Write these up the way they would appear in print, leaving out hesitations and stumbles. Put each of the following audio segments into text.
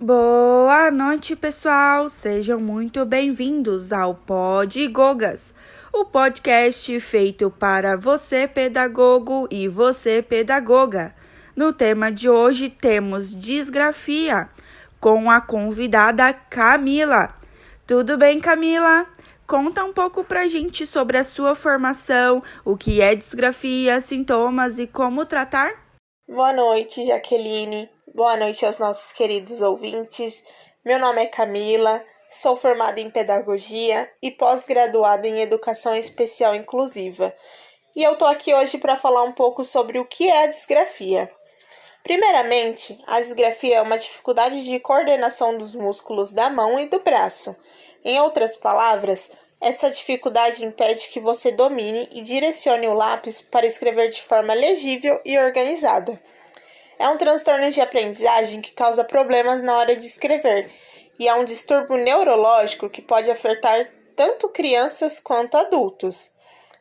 Boa noite, pessoal! Sejam muito bem-vindos ao Pod Gogas, o podcast feito para você, pedagogo, e você, pedagoga. No tema de hoje temos disgrafia, com a convidada Camila. Tudo bem, Camila? Conta um pouco pra gente sobre a sua formação, o que é disgrafia, sintomas e como tratar. Boa noite, Jaqueline. Boa noite aos nossos queridos ouvintes. Meu nome é Camila, sou formada em Pedagogia e pós-graduada em Educação Especial Inclusiva. E eu tô aqui hoje para falar um pouco sobre o que é a disgrafia. Primeiramente, a disgrafia é uma dificuldade de coordenação dos músculos da mão e do braço. Em outras palavras, essa dificuldade impede que você domine e direcione o lápis para escrever de forma legível e organizada. É um transtorno de aprendizagem que causa problemas na hora de escrever e é um distúrbio neurológico que pode afetar tanto crianças quanto adultos.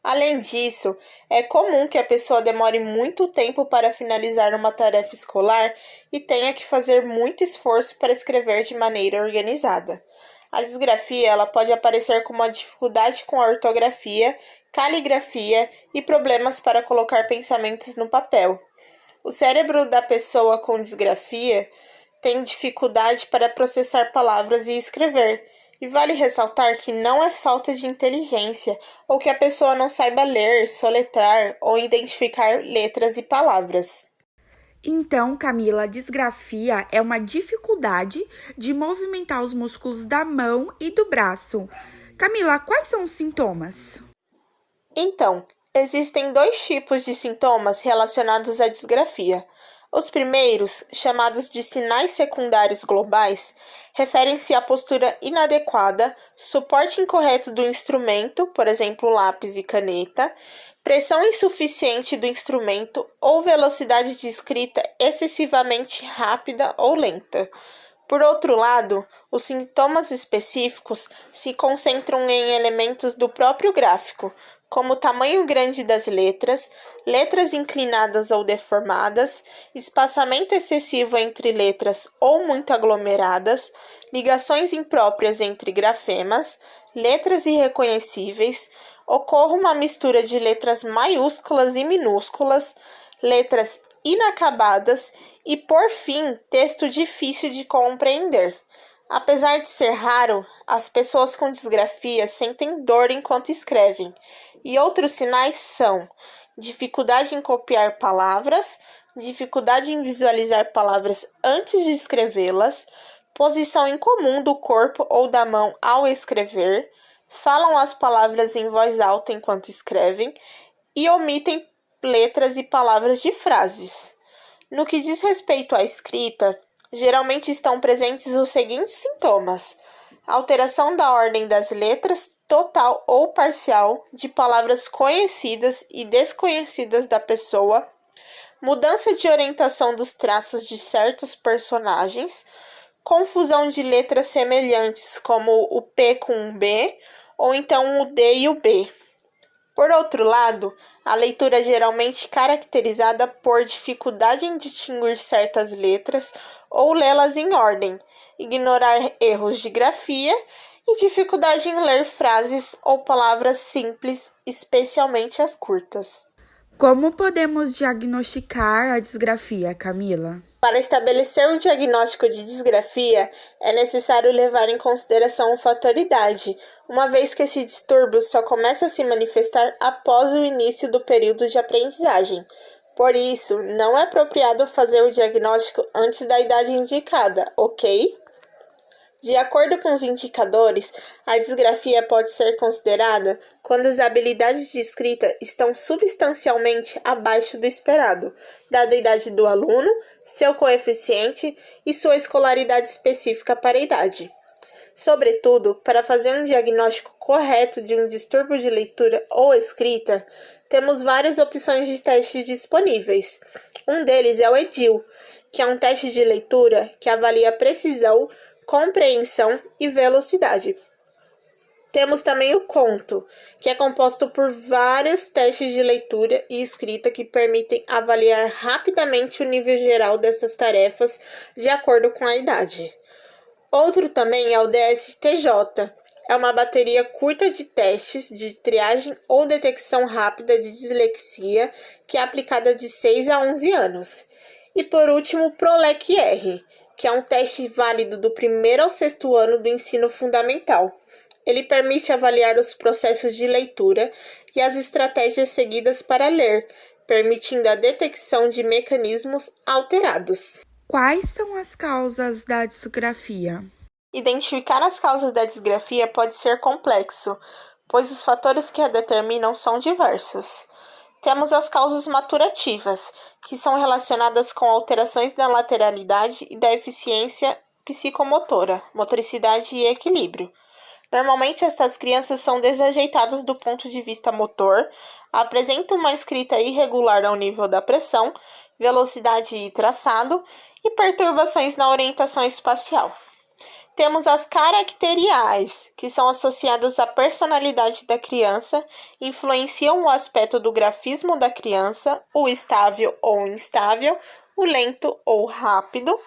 Além disso, é comum que a pessoa demore muito tempo para finalizar uma tarefa escolar e tenha que fazer muito esforço para escrever de maneira organizada. A disgrafia ela pode aparecer como uma dificuldade com a ortografia, caligrafia e problemas para colocar pensamentos no papel. O cérebro da pessoa com disgrafia tem dificuldade para processar palavras e escrever. E vale ressaltar que não é falta de inteligência ou que a pessoa não saiba ler, soletrar ou identificar letras e palavras. Então, Camila, a disgrafia é uma dificuldade de movimentar os músculos da mão e do braço. Camila, quais são os sintomas? Então, existem dois tipos de sintomas relacionados à disgrafia. Os primeiros, chamados de sinais secundários globais, referem-se à postura inadequada, suporte incorreto do instrumento, por exemplo, lápis e caneta, pressão insuficiente do instrumento ou velocidade de escrita excessivamente rápida ou lenta. Por outro lado, os sintomas específicos se concentram em elementos do próprio gráfico, como o tamanho grande das letras, letras inclinadas ou deformadas, espaçamento excessivo entre letras ou muito aglomeradas, ligações impróprias entre grafemas, letras irreconhecíveis, ocorre uma mistura de letras maiúsculas e minúsculas, letras inacabadas e, por fim, texto difícil de compreender. Apesar de ser raro, as pessoas com disgrafia sentem dor enquanto escrevem, e outros sinais são dificuldade em copiar palavras, dificuldade em visualizar palavras antes de escrevê-las, posição incomum do corpo ou da mão ao escrever, falam as palavras em voz alta enquanto escrevem e omitem letras e palavras de frases. No que diz respeito à escrita, geralmente estão presentes os seguintes sintomas: alteração da ordem das letras, total ou parcial, de palavras conhecidas e desconhecidas da pessoa, mudança de orientação dos traços de certos personagens, confusão de letras semelhantes, como o P com o B, ou então o D e o B. Por outro lado, a leitura é geralmente caracterizada por dificuldade em distinguir certas letras ou lê-las em ordem, ignorar erros de grafia e dificuldade em ler frases ou palavras simples, especialmente as curtas. Como podemos diagnosticar a disgrafia, Camila? Para estabelecer um diagnóstico de disgrafia, é necessário levar em consideração o fator idade, uma vez que esse distúrbio só começa a se manifestar após o início do período de aprendizagem. Por isso, não é apropriado fazer o diagnóstico antes da idade indicada, ok? De acordo com os indicadores, a disgrafia pode ser considerada quando as habilidades de escrita estão substancialmente abaixo do esperado, dada a idade do aluno, seu coeficiente e sua escolaridade específica para a idade. Sobretudo, para fazer um diagnóstico correto de um distúrbio de leitura ou escrita, temos várias opções de testes disponíveis. Um deles é o EDIL, que é um teste de leitura que avalia a precisão, compreensão e velocidade. Temos também o conto, que é composto por vários testes de leitura e escrita que permitem avaliar rapidamente o nível geral dessas tarefas de acordo com a idade. Outro também é o DSTJ. É uma bateria curta de testes de triagem ou detecção rápida de dislexia que é aplicada de 6 a 11 anos. E por último, o PROLEC-R, que é um teste válido do 1º ao 6º ano do ensino fundamental. Ele permite avaliar os processos de leitura e as estratégias seguidas para ler, permitindo a detecção de mecanismos alterados. Quais são as causas da disgrafia? Identificar as causas da disgrafia pode ser complexo, pois os fatores que a determinam são diversos. Temos as causas maturativas, que são relacionadas com alterações da lateralidade e da eficiência psicomotora, motricidade e equilíbrio. Normalmente, estas crianças são desajeitadas do ponto de vista motor, apresentam uma escrita irregular ao nível da pressão, velocidade e traçado, e perturbações na orientação espacial. Temos as caracteriais, que são associadas à personalidade da criança, influenciam o aspecto do grafismo da criança, o estável ou instável, o lento ou rápido,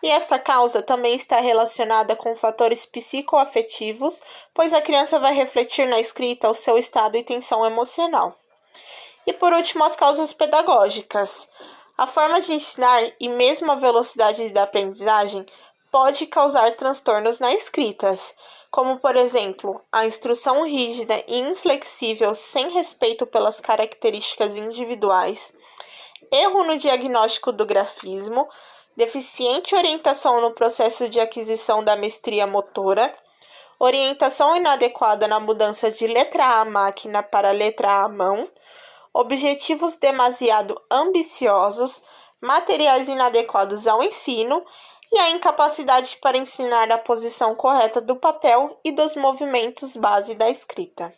e esta causa também está relacionada com fatores psicoafetivos, pois a criança vai refletir na escrita o seu estado e tensão emocional. E por último, as causas pedagógicas. A forma de ensinar e mesmo a velocidade da aprendizagem pode causar transtornos na escrita, como, por exemplo, a instrução rígida e inflexível sem respeito pelas características individuais, erro no diagnóstico do grafismo, deficiente orientação no processo de aquisição da mestria motora, orientação inadequada na mudança de letra A máquina para letra A mão, objetivos demasiado ambiciosos, materiais inadequados ao ensino e a incapacidade para ensinar a posição correta do papel e dos movimentos base da escrita.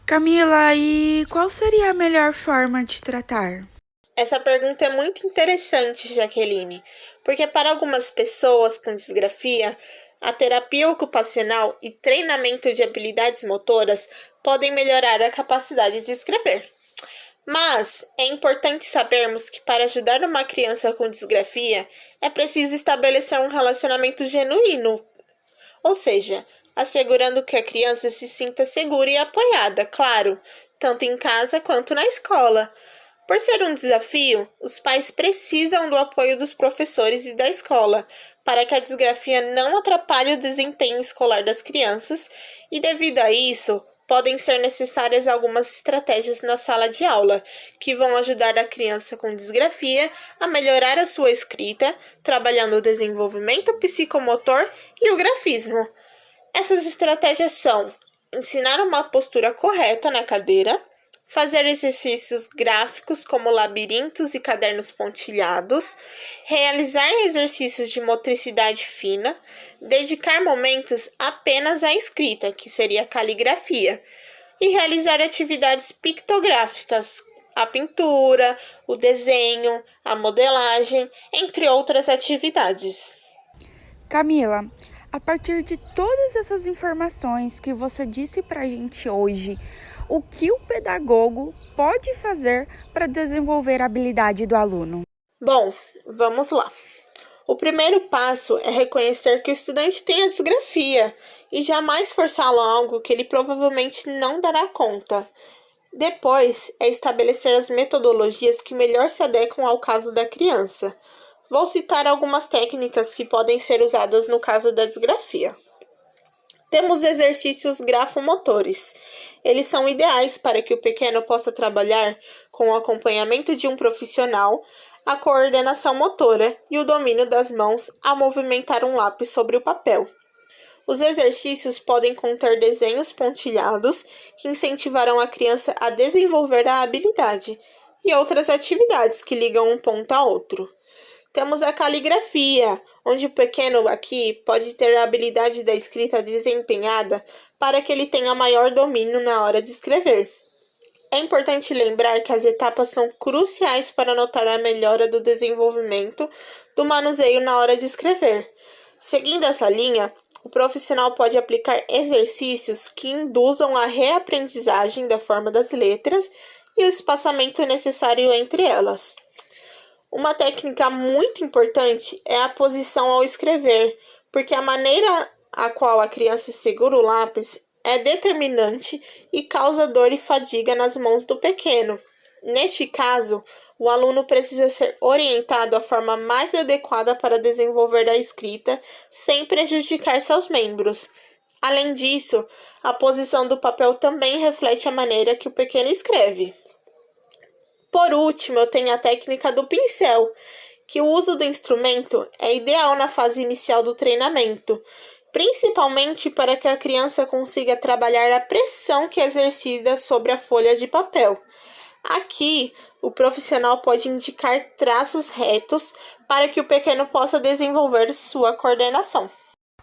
Camila, e qual seria a melhor forma de tratar? Essa pergunta é muito interessante, Jaqueline, porque para algumas pessoas com disgrafia, a terapia ocupacional e treinamento de habilidades motoras podem melhorar a capacidade de escrever. Mas é importante sabermos que para ajudar uma criança com disgrafia, é preciso estabelecer um relacionamento genuíno, ou seja, assegurando que a criança se sinta segura e apoiada, claro, tanto em casa quanto na escola. Por ser um desafio, os pais precisam do apoio dos professores e da escola, para que a disgrafia não atrapalhe o desempenho escolar das crianças, e devido a isso, podem ser necessárias algumas estratégias na sala de aula, que vão ajudar a criança com disgrafia a melhorar a sua escrita, trabalhando o desenvolvimento psicomotor e o grafismo. Essas estratégias são ensinar uma postura correta na cadeira, fazer exercícios gráficos como labirintos e cadernos pontilhados, realizar exercícios de motricidade fina, dedicar momentos apenas à escrita, que seria a caligrafia, e realizar atividades pictográficas, a pintura, o desenho, a modelagem, entre outras atividades. Camila, a partir de todas essas informações que você disse pra gente hoje, o que o pedagogo pode fazer para desenvolver a habilidade do aluno? Bom, vamos lá. O primeiro passo é reconhecer que o estudante tem a disgrafia e jamais forçá-lo a algo que ele provavelmente não dará conta. Depois, é estabelecer as metodologias que melhor se adequam ao caso da criança. Vou citar algumas técnicas que podem ser usadas no caso da disgrafia. Temos exercícios grafomotores. Eles são ideais para que o pequeno possa trabalhar com o acompanhamento de um profissional, a coordenação motora e o domínio das mãos ao movimentar um lápis sobre o papel. Os exercícios podem conter desenhos pontilhados que incentivarão a criança a desenvolver a habilidade e outras atividades que ligam um ponto a outro. Temos a caligrafia, onde o pequeno aqui pode ter a habilidade da escrita desempenhada para que ele tenha maior domínio na hora de escrever. É importante lembrar que as etapas são cruciais para notar a melhora do desenvolvimento do manuseio na hora de escrever. Seguindo essa linha, o profissional pode aplicar exercícios que induzam a reaprendizagem da forma das letras e o espaçamento necessário entre elas. Uma técnica muito importante é a posição ao escrever, porque a maneira a qual a criança segura o lápis é determinante e causa dor e fadiga nas mãos do pequeno. Neste caso, o aluno precisa ser orientado à forma mais adequada para desenvolver a escrita sem prejudicar seus membros. Além disso, a posição do papel também reflete a maneira que o pequeno escreve. Por último, eu tenho a técnica do pincel, que o uso do instrumento é ideal na fase inicial do treinamento, principalmente para que a criança consiga trabalhar a pressão que é exercida sobre a folha de papel. Aqui, o profissional pode indicar traços retos para que o pequeno possa desenvolver sua coordenação.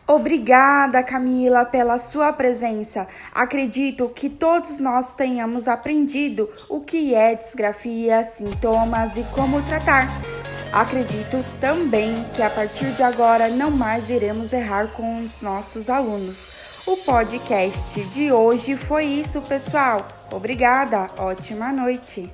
Obrigada, Camila, pela sua presença. Acredito que todos nós tenhamos aprendido o que é disgrafia, sintomas e como tratar. Acredito também que a partir de agora não mais iremos errar com os nossos alunos. O podcast de hoje foi isso, pessoal. Obrigada, ótima noite.